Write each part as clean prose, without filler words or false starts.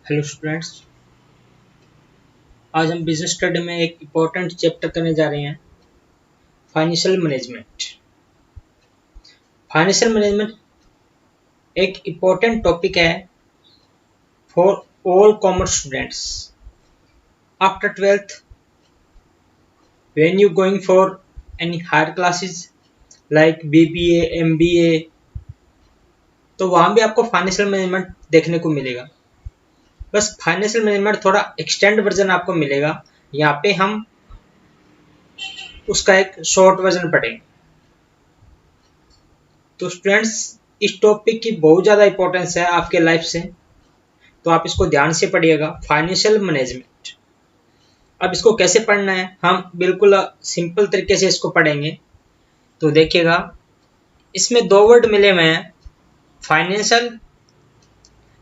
Hello students, आज हम business study में एक इम्पोर्टेंट चैप्टर करने जा रहे हैं, फाइनेंशियल मैनेजमेंट। फाइनेंशियल मैनेजमेंट एक इम्पोर्टेंट टॉपिक है for all commerce students. After 12th, when you going for any higher classes like BBA, MBA, तो वहाँ भी आपको फाइनेंशियल मैनेजमेंट देखने को मिलेगा। बस फाइनेंशियल मैनेजमेंट थोड़ा एक्सटेंड वर्जन आपको मिलेगा। यहाँ पे हम उसका एक शॉर्ट वर्जन पढ़ेंगे। तो स्टूडेंट्स, इस टॉपिक की बहुत ज़्यादा इंपॉर्टेंस है आपके लाइफ से, तो आप इसको ध्यान से पढ़िएगा। फाइनेंशियल मैनेजमेंट, अब इसको कैसे पढ़ना है, हम बिल्कुल सिंपल तरीके से इसको पढ़ेंगे। तो देखिएगा, इसमें दो वर्ड मिले हुए हैं, फाइनेंशियल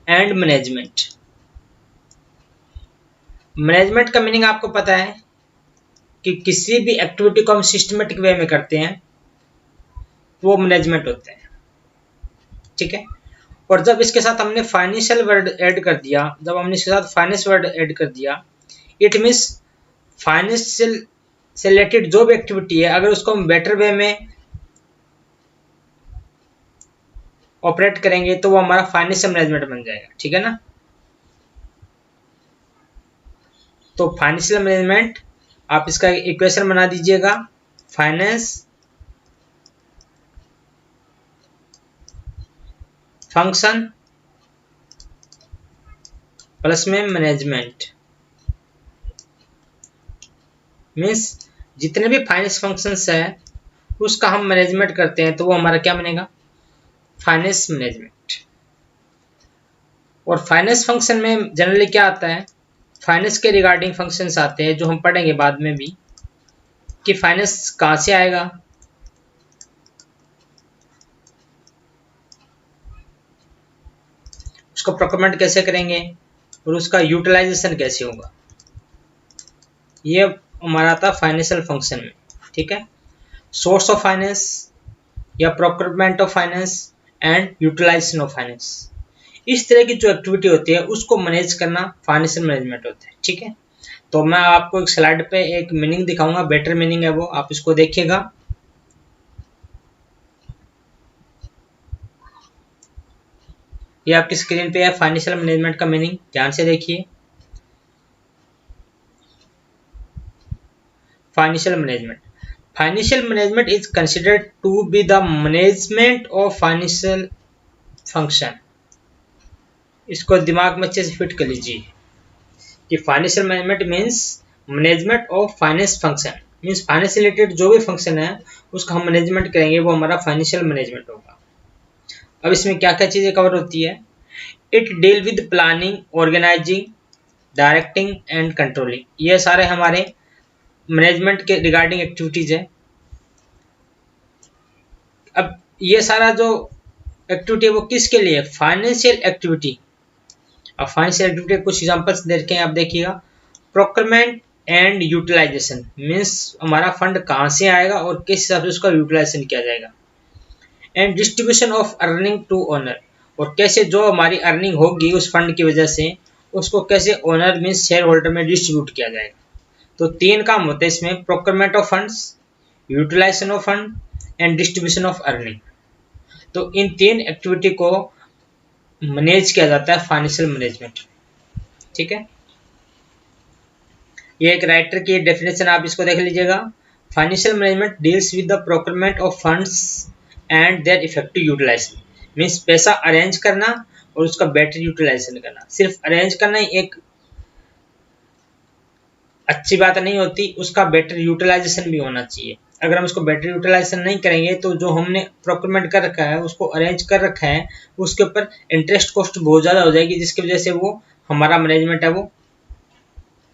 एंड मैनेजमेंट। मैनेजमेंट का मीनिंग आपको पता है कि किसी भी एक्टिविटी को हम सिस्टमेटिक वे में करते हैं, वो मैनेजमेंट होते हैं। ठीक है। और जब इसके साथ हमने फाइनेंशियल वर्ड ऐड कर दिया, जब हमने इसके साथ फाइनेंस वर्ड ऐड कर दिया, इट मीन्स फाइनेंशियल से रिलेटेड जो भी एक्टिविटी है, अगर उसको हम बेटर वे में ऑपरेट करेंगे तो वो हमारा फाइनेंशियल मैनेजमेंट बन जाएगा। ठीक है ना। तो फाइनेंशियल मैनेजमेंट, आप इसका इक्वेशन बना दीजिएगा, फाइनेंस फंक्शन प्लस में मैनेजमेंट, मीन्स जितने भी फाइनेंस फंक्शंस है उसका हम मैनेजमेंट करते हैं, तो वो हमारा क्या बनेगा, फाइनेंस मैनेजमेंट। और फाइनेंस फंक्शन में जनरली क्या आता है, फाइनेंस के रिगार्डिंग फंक्शंस आते हैं, जो हम पढ़ेंगे बाद में भी, कि फाइनेंस कहाँ से आएगा, उसका प्रोक्योरमेंट कैसे करेंगे और उसका यूटिलाइजेशन कैसे होगा। ये हमारा आता फाइनेंशियल फंक्शन में। ठीक है। सोर्स ऑफ फाइनेंस या procurement of finance and utilisation of finance, इस तरह की जो एक्टिविटी होती है उसको मैनेज करना फाइनेंशियल मैनेजमेंट होता है। ठीक है। तो मैं आपको एक स्लाइड पे एक मीनिंग दिखाऊंगा, बेटर मीनिंग है वो, आप इसको देखिएगा। ये आपकी स्क्रीन पे है, फाइनेंशियल मैनेजमेंट का मीनिंग, ध्यान से देखिए। Financial management is considered to be the management of financial function. इसको दिमाग में अच्छे से फिट कर लीजिए कि financial management means management of finance function, means finance से रिलेटेड जो भी फंक्शन है उसका हम मैनेजमेंट करेंगे, वो हमारा फाइनेंशियल मैनेजमेंट होगा। अब इसमें क्या क्या चीज़ें कवर होती है, it deal with planning, organising, directing and controlling. ये सारे हमारे मैनेजमेंट के रिगार्डिंग एक्टिविटीज है। अब ये सारा जो एक्टिविटी है वो किसके लिए, फाइनेंशियल एक्टिविटी। अब फाइनेंशियल एक्टिविटी कुछ एग्जांपल्स देखे हैं, आप देखिएगा। प्रोक्योरमेंट एंड यूटिलाइजेशन, मीन्स हमारा फंड कहाँ से आएगा और किस हिसाब से उसका यूटिलाइजेशन किया जाएगा। And distribution of earning to owner, और कैसे जो हमारी अर्निंग होगी उस फंड की वजह से उसको कैसे ओनर मीन्स शेयर होल्डर में डिस्ट्रीब्यूट किया जाएगा। तो तीन काम होते हैं इसमें, procurement of funds, utilisation of fund and distribution of earning. तो इन तीन एक्टिविटी को मैनेज किया जाता है फाइनेंशियल मैनेजमेंट। ठीक है। ये एक राइटर की डेफिनेशन, आप इसको देख लीजिएगा। Financial management deals with the procurement of funds and their effective utilisation, means पैसा अरेंज करना और उसका बेटर यूटिलाइजेशन करना। सिर्फ अरेंज करना ही एक अच्छी बात नहीं होती, उसका बेटर यूटिलाइजेशन भी होना चाहिए। अगर हम उसको बेटर यूटिलाइजेशन नहीं करेंगे तो जो हमने प्रोक्योरमेंट कर रखा है, उसको अरेंज कर रखा है, उसके ऊपर इंटरेस्ट कॉस्ट बहुत ज़्यादा हो जाएगी, जिसकी वजह से वो हमारा मैनेजमेंट है वो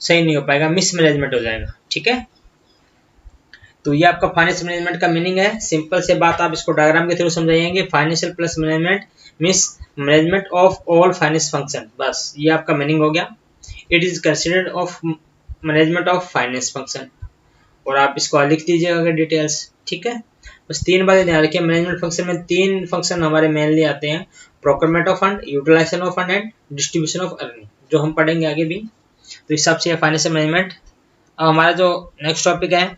सही नहीं हो पाएगा, मिस मैनेजमेंट हो जाएगा। ठीक है। तो ये आपका फाइनेंस मैनेजमेंट का मीनिंग है। सिंपल से बात आप इसको डायग्राम के थ्रू समझाएंगे। Financial plus management means management of all finance function, बस ये आपका मीनिंग हो गया। It is considered of management of finance function, और आप इसको लिख दीजिएगा डिटेल्स। ठीक है। बस तीन बातें ध्यान रखिए, मैनेजमेंट फंक्शन में तीन फंक्शन हमारे मेनली आते हैं, procurement of fund, utilisation of fund and distribution of earning. जो हम पढ़ेंगे आगे भी। तो इस हिसाब से फाइनेंशियल मैनेजमेंट। अब हमारा जो नेक्स्ट टॉपिक है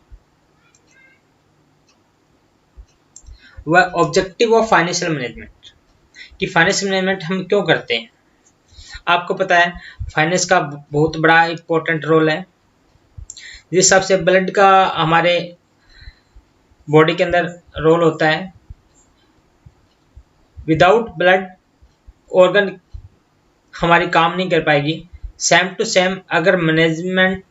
वह ऑब्जेक्टिव ऑफ फाइनेंशियल मैनेजमेंट, कि फाइनेंशियल मैनेजमेंट हम क्यों करते हैं। आपको पता है फाइनेंस का बहुत बड़ा इंपॉर्टेंट रोल है। जिस हिसाब से ब्लड का हमारे बॉडी के अंदर रोल होता है, विदाउट ब्लड ऑर्गन हमारी काम नहीं कर पाएगी। सेम टू सेम अगर मैनेजमेंट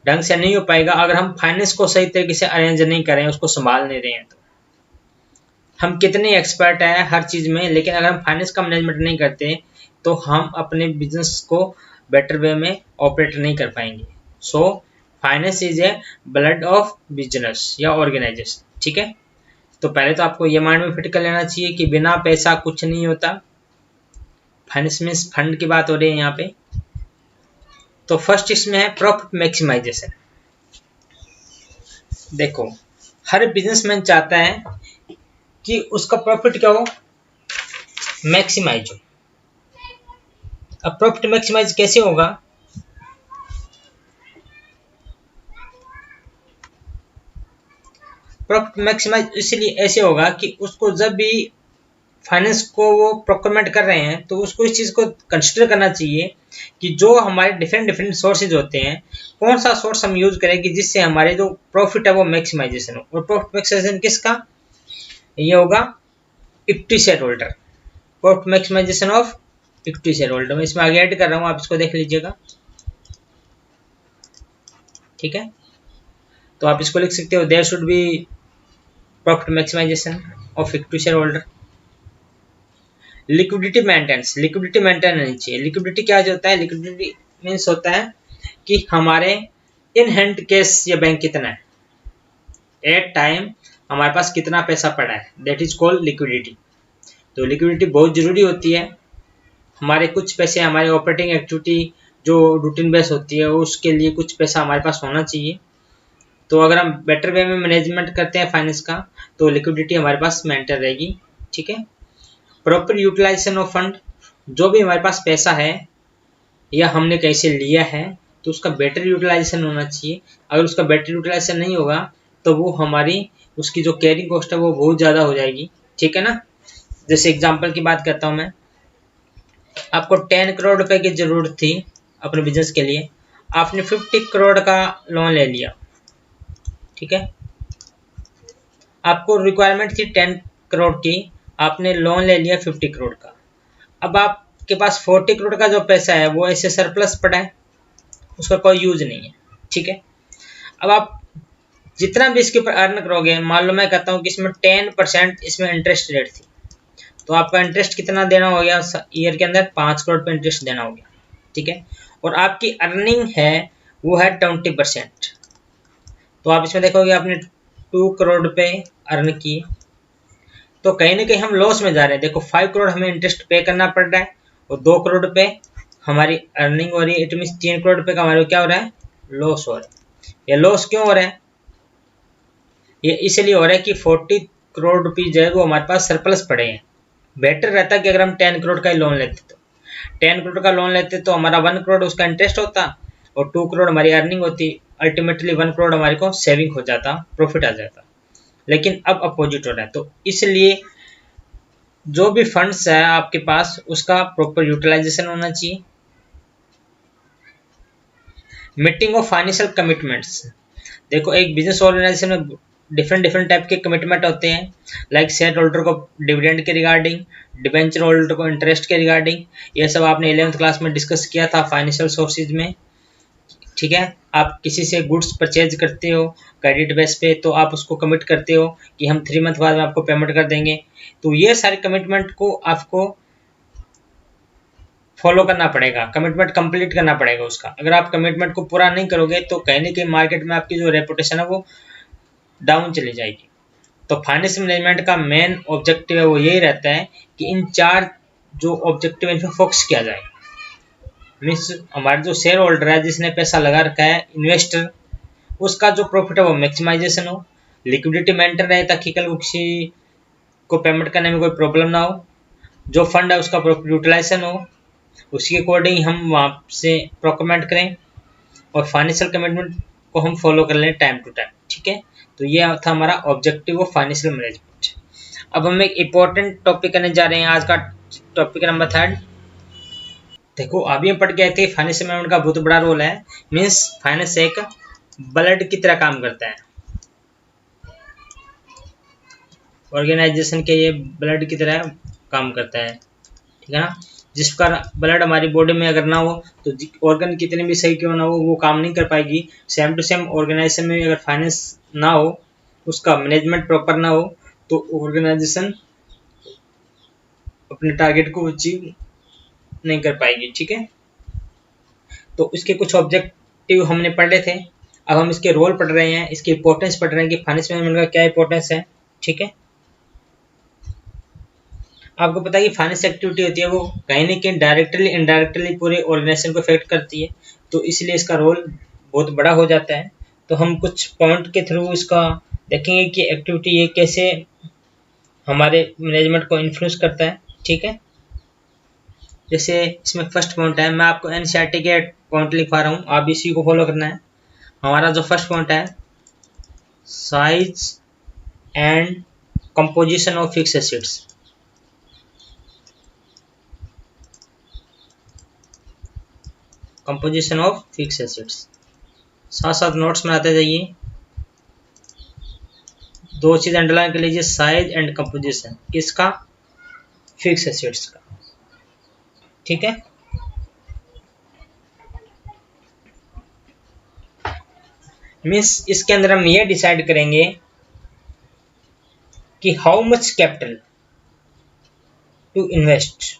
ढंग से नहीं हो पाएगा, अगर हम फाइनेंस को सही तरीके से अरेंज नहीं करें, उसको संभाल नहीं रहे हैं, तो हम कितने एक्सपर्ट हैं हर चीज़ में, लेकिन अगर हम फाइनेंस का मैनेजमेंट नहीं करते तो हम अपने बिजनेस को बेटर वे में ऑपरेट नहीं कर पाएंगे। So finance is a blood of business या ऑर्गेनाइजेशन। ठीक है, तो पहले तो आपको ये माइंड में फिट कर लेना चाहिए कि बिना पैसा कुछ नहीं होता। फाइनेंस मीन्स फंड की बात हो रही है यहाँ पे। तो फर्स्ट इसमें है प्रॉफिट मैक्सिमाइजेशन। देखो हर बिजनेसमैन चाहता है कि उसका प्रॉफिट क्या हो, मैक्सिमाइज हो। अब प्रॉफिट मैक्सिमाइज कैसे होगा, प्रॉफिट मैक्सिमाइज इसलिए ऐसे होगा कि उसको जब भी फाइनेंस को वो प्रोक्योरमेंट कर रहे हैं तो उसको इस चीज़ को कंसिडर करना चाहिए कि जो हमारे डिफरेंट डिफरेंट सोर्सेज होते हैं, कौन सा सोर्स हम यूज करें कि जिससे हमारे जो प्रॉफिट है वो मैक्सिमाइजेशन हो। और प्रॉफिट मैक्सिमाइजेशन किसका, ये होगा equity share holder. Profit maximisation of equity share holder. मैं इसमें आगे ऐड कर रहा हूँ, आप इसको देख लीजिएगा। ठीक है, तो आप इसको लिख सकते हो, there should be profit maximisation of equity share holder. Liquidity maintenance, liquidity maintain नहीं चाहिए। लिक्विडिटी क्या होता है, लिक्विडिटी मीन्स होता है कि हमारे इन हैंड कैश या बैंक कितना है, एट टाइम हमारे पास कितना पैसा पड़ा है, दैट इज कॉल्ड लिक्विडिटी। तो लिक्विडिटी बहुत जरूरी होती है। हमारे कुछ पैसे हमारे ऑपरेटिंग एक्टिविटी जो रूटीन बेस होती है उसके लिए कुछ पैसा हमारे पास होना चाहिए। तो अगर हम बेटर वे में मैनेजमेंट करते हैं फाइनेंस का तो लिक्विडिटी हमारे पास मेंटेन रहेगी। ठीक है, प्रॉपर यूटिलाइजेशन ऑफ फंड, जो भी हमारे पास पैसा है या हमने कहीं से लिया है तो उसका बेटर यूटिलाइजेशन होना चाहिए। अगर उसका बेटर यूटिलाइजेशन नहीं होगा तो वो हमारी उसकी जो कैरिंग कॉस्ट है वो बहुत ज़्यादा हो जाएगी। ठीक है ना, जैसे एग्जांपल की बात करता हूँ मैं, आपको 10 करोड़ रुपए की ज़रूरत थी अपने बिजनेस के लिए, आपने 50 करोड़ का लोन ले लिया। ठीक है, आपको रिक्वायरमेंट थी 10 करोड़ की, आपने लोन ले लिया 50 करोड़ का। अब आपके पास 40 करोड़ का जो पैसा है वो ऐसे सरप्लस पड़ा है, उसका कोई यूज नहीं है। ठीक है, अब आप जितना भी इसके ऊपर अर्न करोगे, मान लो मैं कहता हूँ कि इसमें 10% इसमें इंटरेस्ट रेट थी, तो आपका इंटरेस्ट कितना देना हो गया ईयर के अंदर, 5 करोड़ पे इंटरेस्ट देना हो गया। ठीक है, और आपकी अर्निंग है वो है 20%, तो आप इसमें देखोगे आपने 2 करोड़ रुपए अर्न किए, तो कहीं ना कहीं हम लॉस में जा रहे हैं। देखो 5 करोड़ हमें इंटरेस्ट पे करना पड़ रहा है और 2 करोड़ रुपए हमारी अर्निंग हो रही है। इट मीन 3 करोड़ रुपए का हमारे क्या हो रहा है, लॉस हो रहा है। ये लॉस क्यों हो रहा है, ये इसलिए हो रहा है कि 40 करोड़ रुपये जो है वो हमारे पास सरप्लस पड़े हैं। बेटर रहता कि अगर हम 10 करोड़ का ही लोन लेते, तो 10 करोड़ का लोन लेते तो हमारा 1 करोड़ उसका इंटरेस्ट होता और 2 करोड़ हमारी अर्निंग होती, अल्टीमेटली 1 करोड़ हमारे को सेविंग हो जाता, प्रॉफिट आ जाता। लेकिन अब अपोजिट हो रहा है, तो इसलिए जो भी फंड्स है आपके पास उसका प्रॉपर यूटिलाइजेशन होना चाहिए। मीटिंग ऑफ फाइनेंशियल कमिटमेंट्स, देखो एक बिजनेस ऑर्गेनाइजेशन में डिफरेंट डिफरेंट टाइप के कमिटमेंट होते हैं, लाइक शेयर होल्डर को डिविडेंड के रिगार्डिंग, डिबेंचर होल्डर को इंटरेस्ट के रिगार्डिंग। ये सब आपने 11th क्लास में डिस्कस किया था फाइनेंशियल सोर्सेज में। ठीक है, आप किसी से गुड्स परचेज करते हो क्रेडिट बेस पे, तो आप उसको कमिट करते हो कि हम 3 मंथ बाद में आपको पेमेंट कर देंगे। तो ये सारे कमिटमेंट को आपको फॉलो करना पड़ेगा, कमिटमेंट कंप्लीट करना पड़ेगा उसका। अगर आप कमिटमेंट को पूरा नहीं करोगे तो कहीं ना कहीं मार्केट में आपकी जो रेपुटेशन है वो डाउन चली जाएगी। तो फाइनेंस मैनेजमेंट का मेन ऑब्जेक्टिव है वो यही रहता है कि इन 4 जो ऑब्जेक्टिव इन पर फोकस किया जाए। मीन्स हमारे जो शेयर होल्डर है जिसने पैसा लगा रखा है, इन्वेस्टर, उसका जो प्रॉफिट है वो मैक्सिमाइजेशन हो, लिक्विडिटी मेंटेन रहे ताकि कल किसी को पेमेंट करने में कोई प्रॉब्लम ना हो, जो फंड है उसका प्रॉपर यूटिलाइजेशन हो, उसके अकॉर्डिंग हम वहाँ से प्रोक्योरमेंट करें और फाइनेंशियल कमिटमेंट को हम फॉलो कर लें टाइम टू टाइम। ठीक है, तो ये था हमारा ऑब्जेक्टिव ऑफ फाइनेंशियल मैनेजमेंट। अब हम एक इम्पोर्टेंट टॉपिक करने जा रहे हैं, आज का टॉपिक नंबर 3। देखो अभी हम पढ़ के आए थे फाइनेंशियल मैनेजमेंट का बहुत बड़ा रोल है, मीन्स फाइनेंस एक ब्लड की तरह काम करता है ऑर्गेनाइजेशन के, ये ब्लड की तरह काम करता है। ठीक है ना, जिस प्रकार ब्लड हमारी बॉडी में अगर ना हो तो ऑर्गन कितने भी सही क्यों ना हो वो काम नहीं कर पाएगी। सेम टू सेम ऑर्गेनाइजेशन में अगर फाइनेंस ना हो, उसका मैनेजमेंट प्रॉपर ना हो, तो ऑर्गेनाइजेशन अपने टारगेट को अचीव नहीं कर पाएगी। ठीक है, तो इसके कुछ ऑब्जेक्टिव हमने पढ़े थे, अब हम इसके रोल पढ़ रहे हैं, इसकी इंपॉर्टेंस पढ़ रहे हैं कि फाइनेंस मैनेजमेंट का क्या इंपॉर्टेंस है। ठीक है, आपको पता है कि फाइनेंस एक्टिविटी होती है वो कहीं ना कहीं डायरेक्टली इनडायरेक्टली पूरे ऑर्गेनाइजेशन को इफेक्ट करती है, तो इसलिए इसका रोल बहुत बड़ा हो जाता है। तो हम कुछ पॉइंट के थ्रू इसका देखेंगे कि एक्टिविटी ये कैसे हमारे मैनेजमेंट को इन्फ्लुएंस करता है। ठीक है, जैसे इसमें फर्स्ट पॉइंट है, मैं आपको एनसीईआरटी के पॉइंट लिखवा रहा हूँ, आप इसी को फॉलो करना है। हमारा जो फर्स्ट पॉइंट है, size and composition of fixed assets. Composition of fix assets, साथ साथ नोट्स में आते जाइए। दो चीज अंडरलाइन कर लीजिए, साइज एंड कंपोजिशन, किसका? फिक्स एसेट्स का। ठीक है, मीन्स इसके अंदर हम ये डिसाइड करेंगे कि how much capital to invest.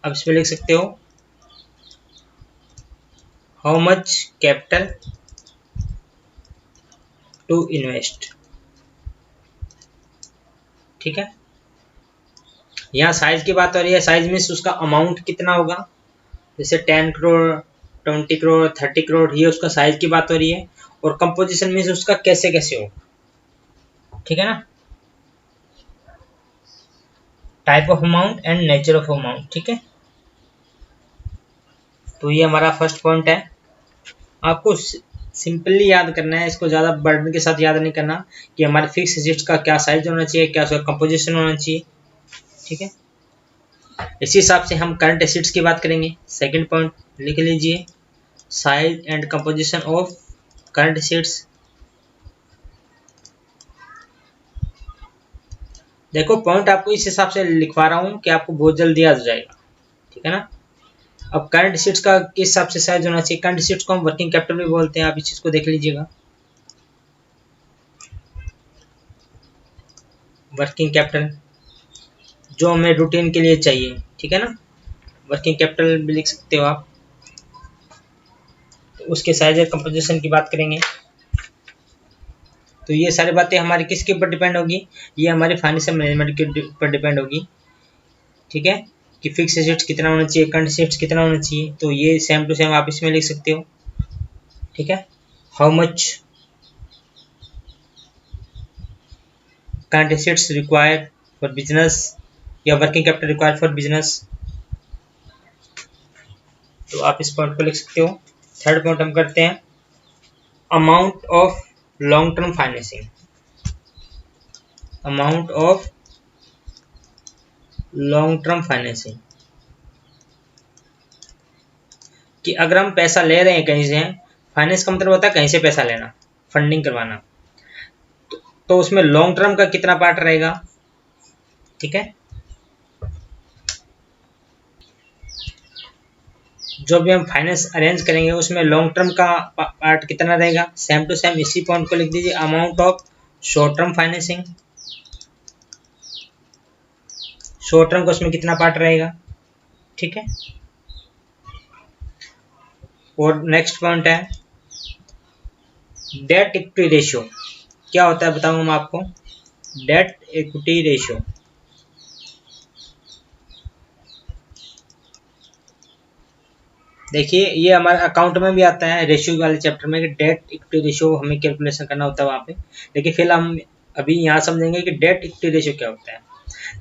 अब इसमें लिख सकते हो how much capital to invest. ठीक है, यहाँ साइज की बात हो रही है, साइज मीन्स उसका अमाउंट कितना होगा, जैसे 10 करोड़ 20 करोड़ 30 करोड़, ये उसका साइज की बात हो रही है। और कंपोजिशन मीन्स उसका कैसे कैसे हो। ठीक है ना, type of amount and nature of amount. ठीक है, तो ये हमारा फर्स्ट पॉइंट है। आपको सिंपली याद करना है, इसको ज़्यादा बर्डन के साथ याद नहीं करना कि हमारे फिक्स एसेट्स का क्या साइज होना चाहिए, क्या उसका कंपोजिशन होना चाहिए। ठीक है, इसी हिसाब से हम करंट एसेट्स की बात करेंगे। सेकंड पॉइंट लिख लीजिए, size and composition of current assets. देखो पॉइंट आपको इस हिसाब से लिखवा रहा हूँ कि आपको बहुत जल्दी याद हो जाएगा। ठीक है ना, अब करंट एसेट्स का किस हिसाब से साइज होना चाहिए, करंट एसेट्स को हम वर्किंग कैपिटल भी बोलते हैं, आप इस चीज को देख लीजिएगा। वर्किंग कैपिटल जो हमें रूटीन के लिए चाहिए। ठीक है ना, वर्किंग कैपिटल भी लिख सकते हो आप। तो उसके साइज और कंपोजिशन की बात करेंगे, तो ये सारी बातें हमारी किसके ऊपर डिपेंड होगी, ये हमारी फाइनेंशियल मैनेजमेंट के ऊपर डिपेंड होगी। ठीक है, कि फिक्स एसेट्स कितना होना चाहिए, करंट एसेट्स कितना होना चाहिए, तो ये सेम टू सेम आप इसमें लिख सकते हो। ठीक है, how much current assets required for business या working capital required for business, तो आप इस पॉइंट को लिख सकते हो। थर्ड पॉइंट हम करते हैं, amount of long term financing. Amount of long term financing, कि अगर हम पैसा ले रहे हैं कहीं से, फाइनेंस का मतलब होता है कहीं से पैसा लेना, फंडिंग करवाना, तो उसमें लॉन्ग टर्म का कितना पार्ट रहेगा। ठीक है, जो भी हम फाइनेंस अरेंज करेंगे उसमें लॉन्ग टर्म का पार्ट कितना रहेगा, सेम टू सेम इसी पॉइंट को लिख दीजिए, amount of short term financing. Short term का उसमें कितना पार्ट रहेगा। ठीक है, और नेक्स्ट पॉइंट है डेट इक्विटी रेशियो। क्या होता है बताऊंगा मैं आपको, डेट इक्विटी रेशियो। देखिए ये हमारे अकाउंट में भी आता है रेशियो वाले चैप्टर में, कि डेट इक्विटी रेशियो हमें कैलकुलेशन करना होता है वहाँ पे, लेकिन फिलहाल हम अभी यहाँ समझेंगे कि डेट इक्विटी रेशियो क्या होता है।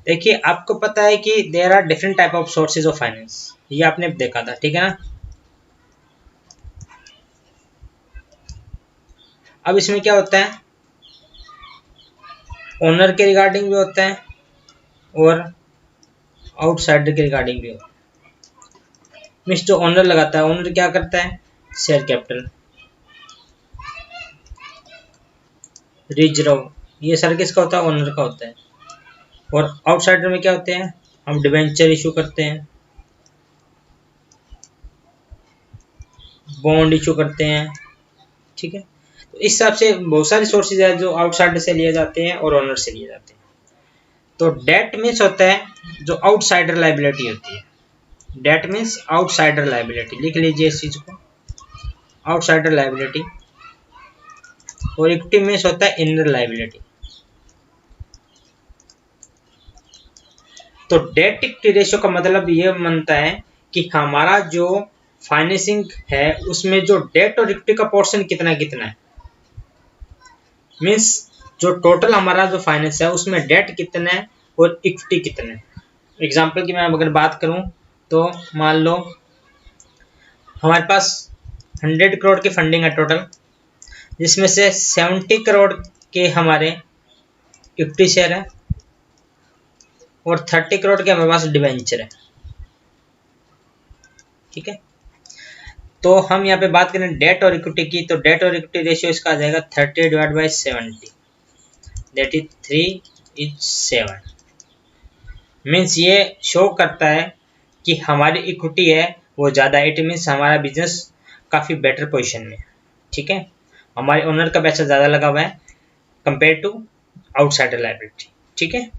देखिए आपको पता है कि there are different type of sources of finance, ये आपने देखा था, ठीक है ना। अब इसमें क्या होता है, ओनर के रिगार्डिंग भी होता है और आउटसाइडर के रिगार्डिंग भी होता है। मीन्स जो ओनर लगाता है, ओनर क्या करता है, शेयर कैपिटल, रिजर्व, ये सारा किसका होता है, ओनर का होता है। और आउटसाइडर में क्या होते हैं, हम डिबेंचर इशू करते हैं, बॉन्ड इशू करते हैं, ठीक है। तो इस हिसाब से बहुत सारे सोर्सेज है जो आउटसाइडर से लिए जाते हैं और ओनर से लिए जाते हैं। तो डेट मीन्स होता है जो आउटसाइडर लायबिलिटी होती है, डेट मीन्स आउटसाइडर लायबिलिटी, लिख लीजिए इस चीज को, आउटसाइडर लायबिलिटी। और इक्विटी मीन्स होता है इनर लायबिलिटी। तो डेट इक्विटी रेशियो का मतलब ये बनता है कि हमारा जो फाइनेंसिंग है उसमें जो डेट और इक्विटी का पोर्शन कितना कितना है, मीन्स जो टोटल हमारा जो फाइनेंस है उसमें डेट कितना है और इक्विटी कितना है। एग्जाम्पल की मैं अगर बात करूं तो मान लो हमारे पास 100 करोड़ की फंडिंग है टोटल, जिसमें से 70 करोड़ के हमारे इक्विटी शेयर है और 30 करोड़ के हमारे पास डिवेंचर है, ठीक है। तो हम यहाँ पे बात करें डेट और इक्विटी की, तो डेट और इक्विटी रेशियो इसका आ जाएगा 30 divide by 70, that is 3:7। Means ये शो करता है कि हमारी इक्विटी है वो ज़्यादा है, इट मीन्स हमारा बिजनेस काफ़ी बेटर पोजीशन में, ठीक है। हमारे ओनर का पैसा ज़्यादा लगा हुआ है कंपेयर टू आउटसाइडर लायबिलिटी, ठीक है।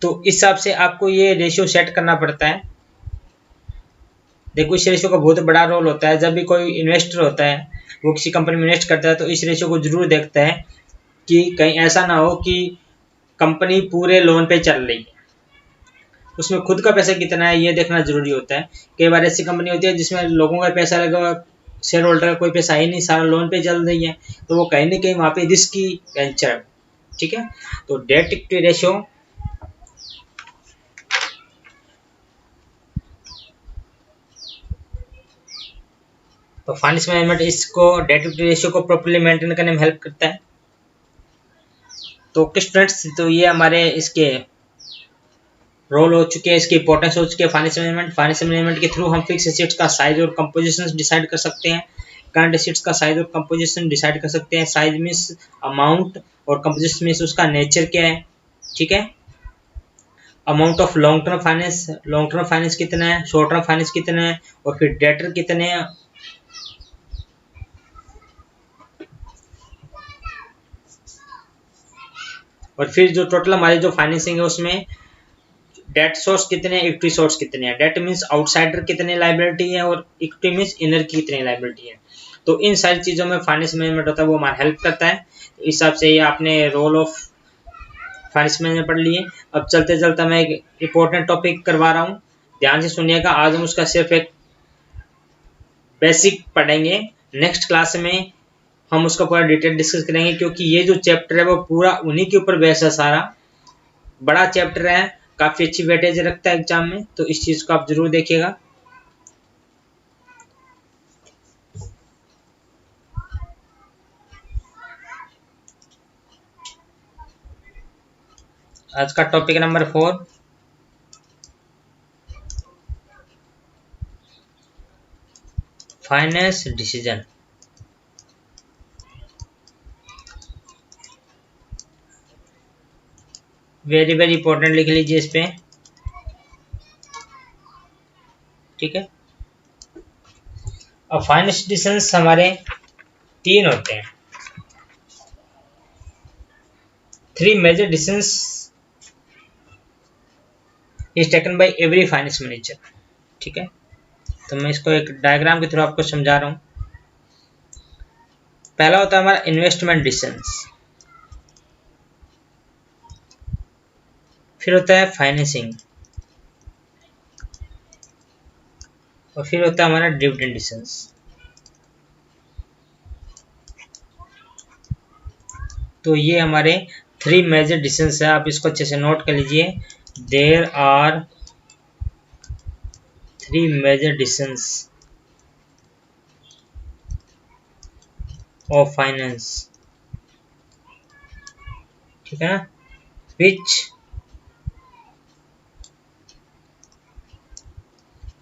तो इस हिसाब से आपको ये रेशियो सेट करना पड़ता है। देखो इस रेशियो का बहुत बड़ा रोल होता है, जब भी कोई इन्वेस्टर होता है वो किसी कंपनी में इन्वेस्ट करता है तो इस रेशियो को जरूर देखता है कि कहीं ऐसा ना हो कि कंपनी पूरे लोन पे चल रही है, उसमें खुद का पैसा कितना है ये देखना जरूरी होता है। कई बार ऐसी कंपनी होती है जिसमें लोगों का पैसा लगा हुआ, शेयर होल्डर का कोई पैसा ही नहीं, सारा लोन पे चल रही है, तो वो कहीं ना कहीं वहाँ पे रिस्की वेंचर है, ठीक है। तो डेट इक्विटी रेशियो तो फाइनेंस मैनेजमेंट इसको डेट इक्विटी रेशियो को प्रॉपर्ली मेंटेन करने में हेल्प करता है। तो ओके स्टूडेंट्स, तो ये हमारे इसके रोल हो चुके हैं, इसकी इंपॉर्टेंस हो चुकी है फाइनेंस मैनेजमेंट। फाइनेंस मैनेजमेंट के थ्रू हम फिक्स एसेट्स का साइज और कंपोजिशन डिसाइड कर सकते हैं, करंट एसेट्स का साइज और कंपोजिशन डिसाइड कर सकते हैं। साइज मीन्स अमाउंट और कंपोजिशन मीन्स उसका नेचर क्या है, ठीक है। Amount of long term finance कितना है, शॉर्ट टर्म फाइनेंस कितना है, और फिर डेटर कितने हैं, और फिर जो टोटल हमारी जो फाइनेंसिंग है उसमें डेट सोर्स कितने हैं, इक्विटी सोर्स कितने हैं। डेट मीन्स आउटसाइडर कितने लायबिलिटी है और इक्विटी मीन्स इनर की कितनी लायबिलिटी है। तो इन सारी चीज़ों में फाइनेंस मैनेजमेंट होता है, वो हमारा हेल्प करता है। इस हिसाब से ये आपने रोल ऑफ फाइनेंस मैनेजमेंट पढ़ लिए। अब चलते चलते मैं एक इंपॉर्टेंट टॉपिक करवा रहा हूँ, ध्यान से सुनिएगा। आज हम उसका सिर्फ एक बेसिक पढ़ेंगे, नेक्स्ट क्लास में हम उसका पूरा डिटेल डिस्कस करेंगे, क्योंकि ये जो चैप्टर है वो पूरा उन्हीं के ऊपर बेस है, सारा बड़ा चैप्टर है, काफ़ी अच्छी वेटेज रखता है एग्जाम में, तो इस चीज़ को आप जरूर देखिएगा। आज का topic number 4, finance decision. Very very important, लिख लीजिए इस पे, ठीक है। अब फाइनेंस डिसीजंस हमारे 3 होते हैं, 3 major decisions is taken by every finance manager, ठीक है। तो मैं इसको एक डायग्राम के थ्रू आपको समझा रहा हूँ। पहला होता है हमारा इन्वेस्टमेंट डिसीजंस, फिर होता है फाइनेंसिंग, और फिर होता है हमारा डिविडेंड डिसीजंस। तो ये हमारे 3 मेजर डिसीजंस है, आप इसको अच्छे से नोट कर लीजिए। There are 3 major decisions of finance, ठीक है ना, which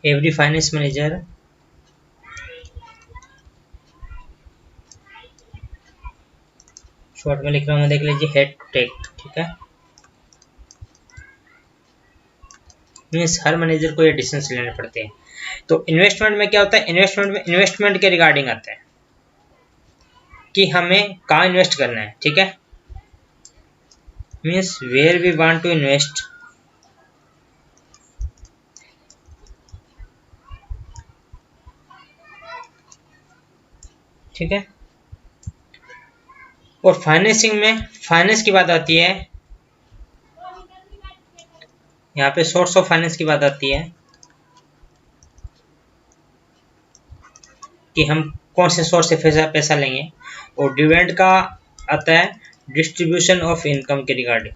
every finance manager short में लिख रहा हूँ, देख लीजिए, हेड टू टेक, ठीक है। मीन्स हर मैनेजर को ये डिसीजन लेने पड़ते हैं। तो इन्वेस्टमेंट में क्या होता है, इन्वेस्टमेंट में इन्वेस्टमेंट के रिगार्डिंग आता है कि हमें कहाँ इन्वेस्ट करना है, ठीक है। Means where we want to invest, ठीक है। और फाइनेंसिंग में फाइनेंस की बात आती है, यहाँ पे सोर्स ऑफ फाइनेंस की बात आती है कि हम कौन से सोर्स से पैसा लेंगे। और डिविडेंड का आता है डिस्ट्रीब्यूशन ऑफ इनकम के रिगार्डिंग।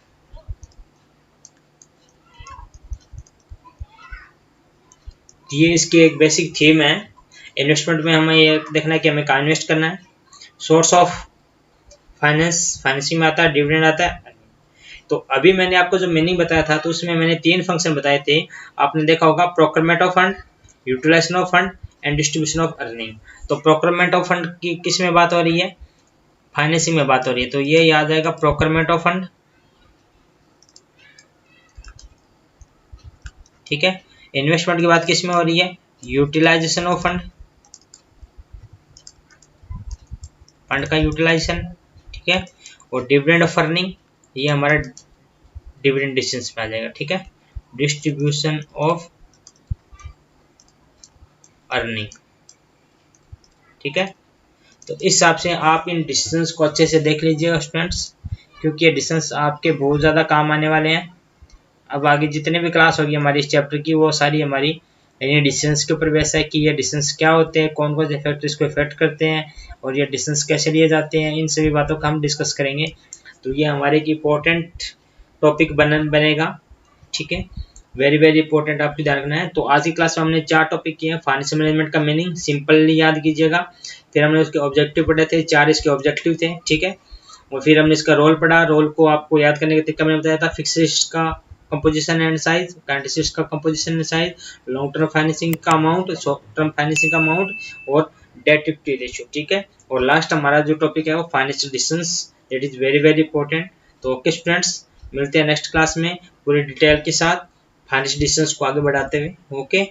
ये इसकी एक बेसिक थीम है। इन्वेस्टमेंट में हमें ये देखना है कि हमें कहाँ इन्वेस्ट करना है। सोर्स ऑफ फाइनेंसिंग में आता है, डिविडेंड आता है। तो अभी मैंने आपको जो मीनिंग बताया था, तो उसमें मैंने 3 फंक्शन बताए थे, आपने देखा होगा, procurement of fund, utilisation of fund and distribution of earning. तो प्रोक्योरमेंट ऑफ फंड की किस में बात हो रही है, फाइनेंसिंग में बात हो रही है, तो ये याद आएगा प्रोक्योरमेंट ऑफ फंड, ठीक है। इन्वेस्टमेंट की बात किस में हो रही है, यूटिलाइजेशन ऑफ फंड, फंड का यूटिलाइजेशन, ठीक है। और डिविडेंड ऑफ अर्निंग, ये हमारा डिविडेंड डिसीजंस में आ जाएगा, ठीक है। डिस्ट्रीब्यूशन ऑफ अर्निंग, ठीक है। तो इस हिसाब से आप इन डिसीजंस को अच्छे से देख लीजिएगा स्टूडेंट्स, क्योंकि ये डिसीजंस आपके बहुत ज़्यादा काम आने वाले हैं। अब आगे जितने भी क्लास होगी हमारी इस चैप्टर की, वो सारी हमारी इन डिसीजंस के ऊपर बेस है कि ये डिसीजंस क्या होते हैं, कौन कौन से फैक्टर इसको इफेक्ट करते हैं और ये डिसीजंस कैसे लिए जाते हैं, इन सभी बातों का हम डिस्कस करेंगे। तो ये हमारे एक इम्पोर्टेंट टॉपिक बनेगा, ठीक है। वेरी वेरी इंपॉर्टेंट, आपको ध्यान रखना है। तो आज की क्लास में हमने 4 टॉपिक किए हैं। फाइनेंशियल मैनेजमेंट का मीनिंग सिंपली याद कीजिएगा, फिर हमने उसके ऑब्जेक्टिव पढ़े थे, 4 इसके ऑब्जेक्टिव थे, ठीक है। और फिर हमने इसका रोल पढ़ा, रोल को आपको याद करने का तरीका मैंने बताया था, फिक्स्ड का composition and size, current assets का composition and size, long term financing का अमाउंट, शॉर्ट टर्म फाइनेंसिंग का अमाउंट और डेट इक्विटी रेशियो, ठीक है। और लास्ट हमारा जो टॉपिक है वो financial decisions, that is very very important. तो ओके स्टूडेंट्स, मिलते हैं नेक्स्ट क्लास में पूरी डिटेल के साथ फाइनेंशियल डिसीजंस को आगे बढ़ाते हुए। ओके।